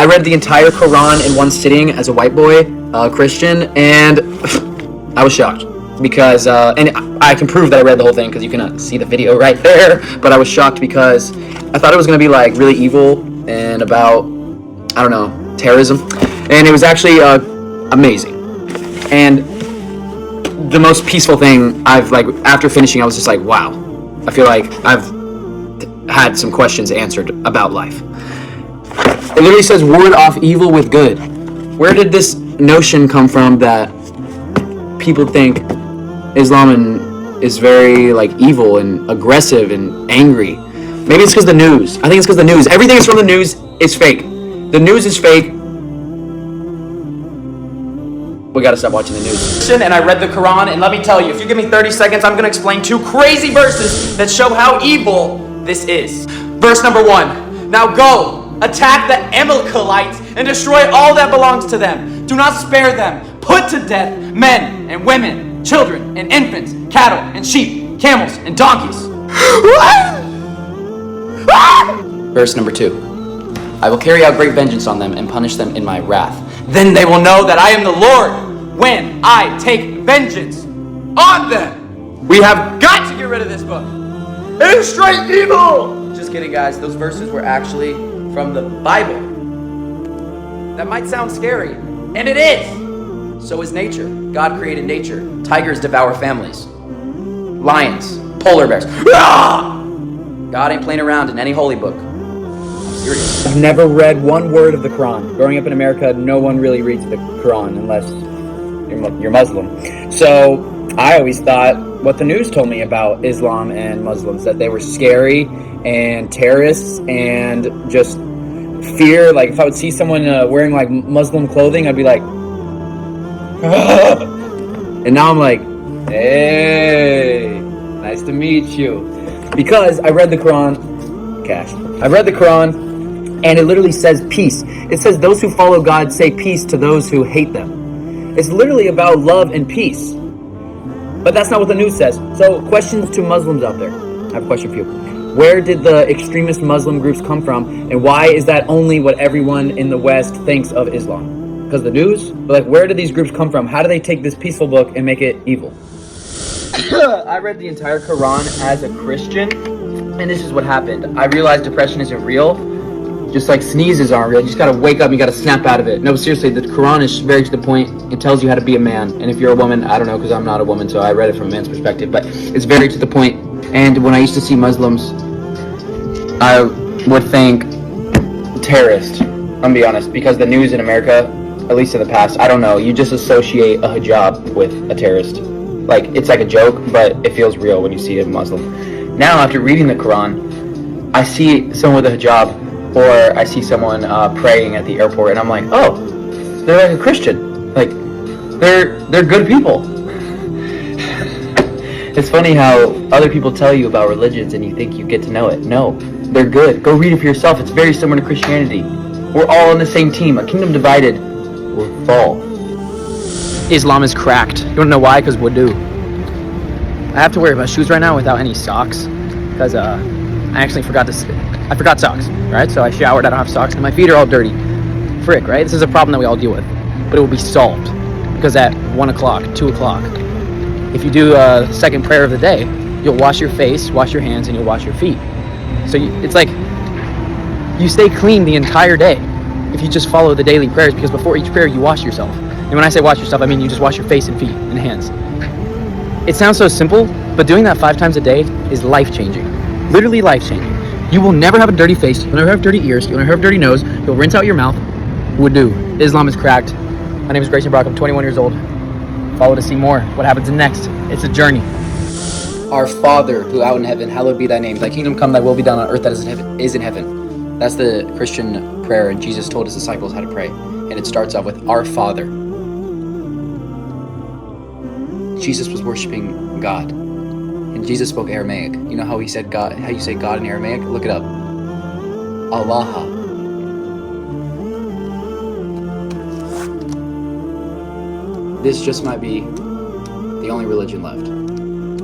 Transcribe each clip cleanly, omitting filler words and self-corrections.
I read the entire Quran in one sitting as a white boy, Christian, and I was shocked because, and I can prove that I read the whole thing because you can see the video right there, but I was shocked because I thought it was going to be like really evil and about, I don't know, terrorism, and it was actually amazing. And the most peaceful thing I've, like, after finishing, I was just like, wow, I feel like I've had some questions answered about life. It literally says, ward off evil with good. Where did this notion come from that people think Islam is very, like, evil and aggressive and angry? Maybe it's because the news. I think it's because the news. Everything that's from the news is fake. The news is fake. We gotta stop watching the news. And I read the Quran, and let me tell you, if you give me 30 seconds, I'm gonna explain 2 crazy verses that show how evil this is. Verse number 1. Now go, attack the Amalekites, and destroy all that belongs to them. Do not spare them. Put to death men and women, children and infants, cattle and sheep, camels and donkeys. Verse number 2. I will carry out great vengeance on them and punish them in my wrath. Then they will know that I am the Lord when I take vengeance on them. We have got to get rid of this book. It is straight evil. Just kidding, guys. Those verses were actually from the Bible. That might sound scary, and it is. So is nature. God created nature. Tigers devour families. Lions, polar bears. God ain't playing around in any holy book. Serious. I've never read one word of the Quran. Growing up in America, no one really reads the Quran unless you're Muslim. So I always thought what the news told me about Islam and Muslims, that they were scary and terrorists and just fear. Like, if I would see someone wearing like Muslim clothing, I'd be like, and now I'm like, hey, nice to meet you. Because I read the Quran, I read the Quran, and it literally says peace. It says those who follow God say peace to those who hate them. It's literally about love and peace. But that's not what the news says. So, questions to Muslims out there. I have a question for you. Where did the extremist Muslim groups come from, and why is that only what everyone in the West thinks of Islam? Because the news? But, like, where did these groups come from? How do they take this peaceful book and make it evil? I read the entire Quran as a Christian, and this is what happened. I realized depression isn't real. Just like sneezes aren't real. You just gotta wake up and you gotta snap out of it. No, seriously, the Quran is very to the point. It tells you how to be a man. And if you're a woman, I don't know, because I'm not a woman, so I read it from a man's perspective. But it's very to the point. And when I used to see Muslims, I would think terrorist, I'm gonna be honest, because the news in America, at least in the past, I don't know, you just associate a hijab with a terrorist. Like, it's like a joke, but it feels real when you see a Muslim. Now, after reading the Quran, I see someone with a hijab, or I see someone praying at the airport, and I'm like, oh, they're like a Christian. Like, they're good people. It's funny how other people tell you about religions and you think you get to know it. No, they're good. Go read it for yourself. It's very similar to Christianity. We're all on the same team. A kingdom divided will fall. Islam is cracked. You wanna know why? Because wudu. I have to wear my shoes right now without any socks because I actually forgot socks, right? So I showered, I don't have socks, and my feet are all dirty. Frick, right? This is a problem that we all deal with, but it will be solved because at 1 o'clock, 2 o'clock, if you do a second prayer of the day, you'll wash your face, wash your hands, and you'll wash your feet. So it's like you stay clean the entire day if you just follow the daily prayers, because before each prayer you wash yourself. And when I say wash yourself, I mean you just wash your face and feet and hands. It sounds so simple, but doing that 5 times a day is life-changing. Literally life-changing. You will never have a dirty face, you'll never have dirty ears, you'll never have a dirty nose, you'll rinse out your mouth. Wudu. Islam is cracked. My name is Grayson Brock, I'm 21 years old. Follow to see more. What happens next? It's a journey. Our Father, who art in heaven, hallowed be thy name. Thy kingdom come, thy will be done on earth as it is in heaven. That's the Christian prayer, and Jesus told his disciples how to pray. And it starts off with our Father. Jesus was worshiping God. And Jesus spoke Aramaic. You know how he said God, how you say God in Aramaic? Look it up. Allah. This just might be the only religion left.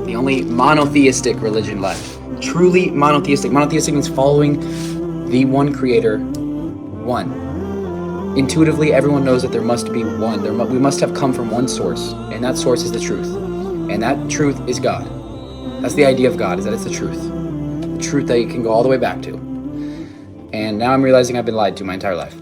The only monotheistic religion left. Truly monotheistic. Monotheistic means following the one creator, one. Intuitively, everyone knows that there must be one. We must have come from one source, and that source is the truth. And that truth is God. That's the idea of God, is that it's the truth. The truth that you can go all the way back to. And now I'm realizing I've been lied to my entire life.